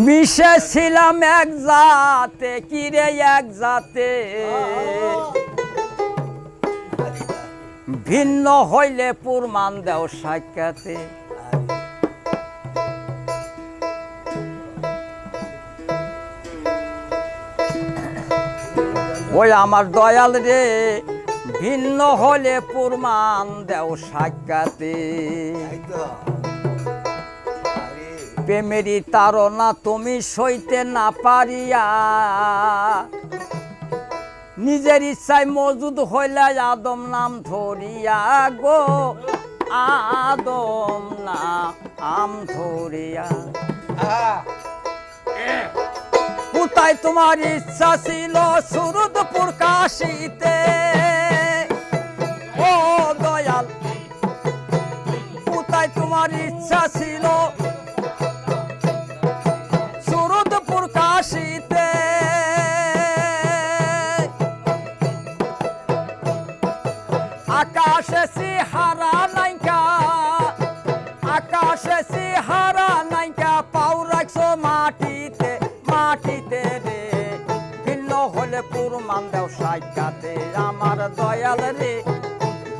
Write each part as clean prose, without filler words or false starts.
মিশেছিলাম এক জাতে কিরে এক জাতে ভিন্ন হইলে প্রমাণ দেও সাক্ষাতে ওই আমার দয়াল রে ভিন্ন হলে প্রমাণ দেও সাক্ষাতে প্রেমেরই তাড়না তুমি সইতে না পারিয়া নিজের ইচ্ছায় মজুদ হইলে আদম নাম ধরিয়া গো আদম নাম ধরিয়া কোথায় তোমার ইচ্ছা ছিল সুরুদপুর কাশিতে ও দয়াল কোথায় তোমার ইচ্ছা ছিল সুরুদপুর কাশিতে আকাশে সিহারা নাইকা আকাশে সিহারা নাইকা পাও রাখছো মাটিতে মাটিতে রে ভিন্ন হলে প্রমাণ দেও সাক্ষাতে আমার দয়াল রে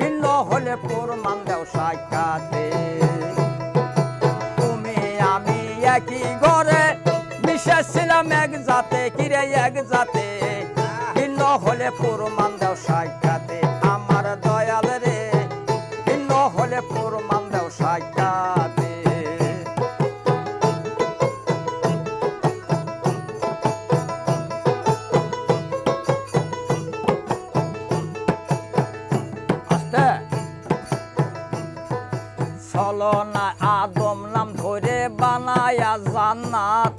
ভিন্ন হলে প্রমাণ দেও সাক্ষাতে তুমি আমি একই ঘরে মিশেছিলাম এক জাতে কিরে এক জাতে ভিন্ন হলে প্রমাণ দেও সাক্ষাতে আমার দয়াল রে ভিন্ন হলে প্রমাণ দেও সাক্ষাতে চলো না আদম নাম ধরে বানায়া জান্নাত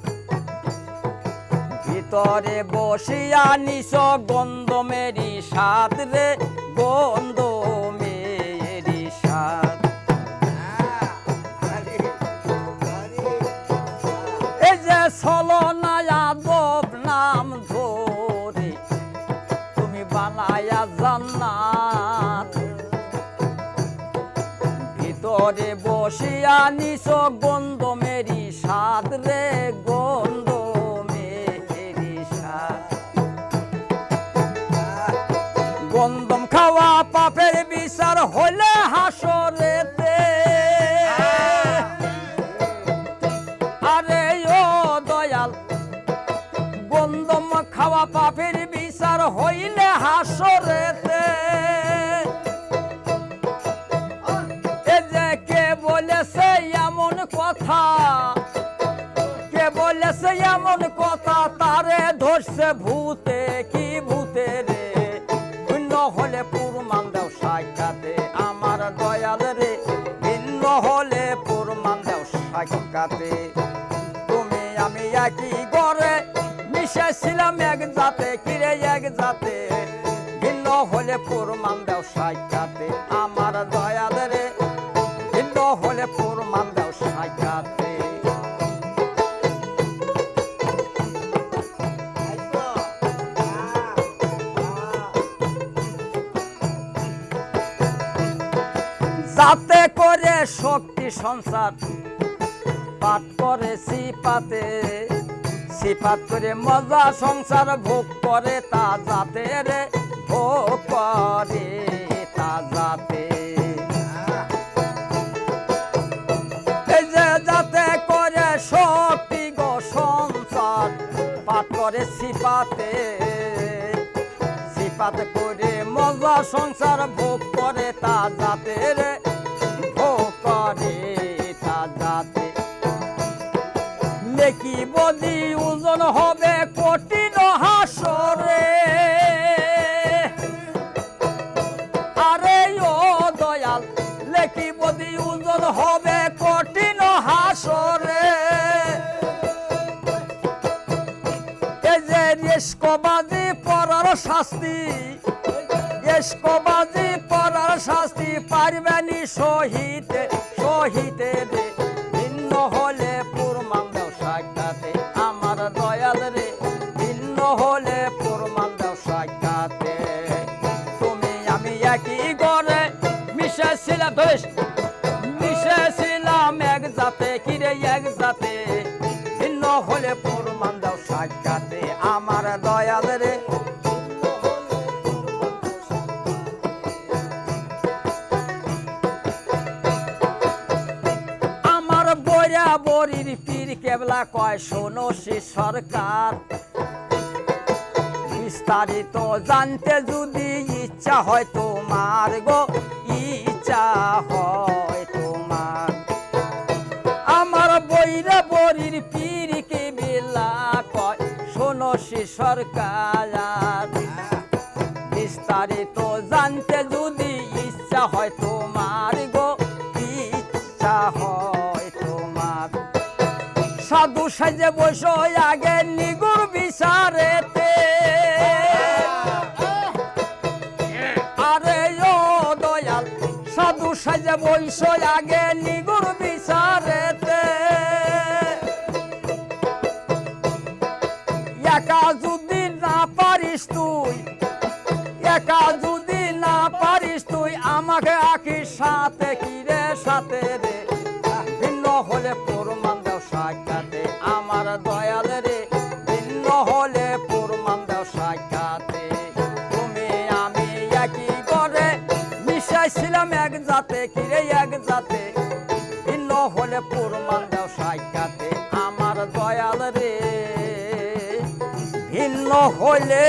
ভিতরে বসিয়া নিছ গন্ধমেরি সাত রে গন্ধমেরি সাত এই যে চলো না আদম নাম ধরে তুমি বানায়া জান্নাত ভিতরে বসিয়া নিছ গন্ধমেরি সাত রে গন্ধমেরি সাত গন্ধম খাওয়া পাপের বিচার হলে হাসরেতে আরে ও দয়াল গন্ধম খাওয়া পাপের বিচার হইলে হাসরেতে এমন কথা কে বলেছে এমন কথা তারে ধরছে ভূতে কি ভূতে রে ভিন্ন হলে প্রমাণ দেও সাক্ষাতে আমার দয়াল রে ভিন্ন হলে প্রমাণ দেও সাক্ষাতে তুমি আমি একই ঘরে মিশেছিলাম এক জাতে কিরে এক জাতে ভিন্ন হলে প্রমাণ দেও সাক্ষাতে আমার দয়াল রে ভিন্ন হলে প্রমাণ দেও সাক্ষাতে যাতে করে শক্তি সংসার পাঠ করে সিপাতে সিপাত করে মজা সংসার ভোগ করে তা যাতে রে ভোগ করে তা যাতে যাতে করে শক্তি গো সংসার পাঠ করে সিপাতে সিপাত করে মজা সংসার ভোগ করে তা যাতে রে ভোগ করে তা যাতে নেকি বদি ওজন হবে কঠিন হাসরে আরে ও দয়াল লেখি বদি ওজন হবে কঠিন হাসরে এই যে রেশকবাজি পড়ার শাস্তি রেশকবাজি পড়ার শাস্তি পারবেনি সহিতে সহিতে রে ভিন্ন হলে প্রমাণ দেও সাক্ষাতে আমার দয়াল রে ভিন্ন হলে প্রমাণ দেও সাক্ষাতে তুমি আমি একই ঘরে মিশেছিলাম এক জাতে কিরে এক জাতে ভিন্ন হলে প্রমাণ দাও সাক্ষাতে আমার দয়াল রে আমার বইরা বরির পীর কেবলা কয় শোনো সে সরকার বিস্তারিত জানতে যদি ইচ্ছা হয় তোমার গো ইচ্ছা হয় তোমার আমার বইরা বরির পীর কেবলা কয় শোনো সে সরকার বিস্তারিত জানতে যদি ইচ্ছা হয় তোমার গো ইচ্ছা হয় তোমার সাধু সাজে বসো আগে নিগুর বিচারেতে আরে ও দয়াল সাধু সাজে বসো আগে নিগুর বিচারেতে একা যদি না পারিস তুই একা যদি না পারিস তুই আমাকে আখির সাথে কিরে সাথে রে ভিন্ন হলে প্রমাণ দাও সাক্ষাতে আমার দয়াল রে ভিন্ন হলে প্রমাণ দাও সাক্ষাতে তুমি আমি একই করে মিশাইছিলাম এক জাতে কিরে এক জাতে ভিন্ন হলে প্রমাণ দাও সাক্ষাতে আমার দয়াল রে ভিন্ন হলে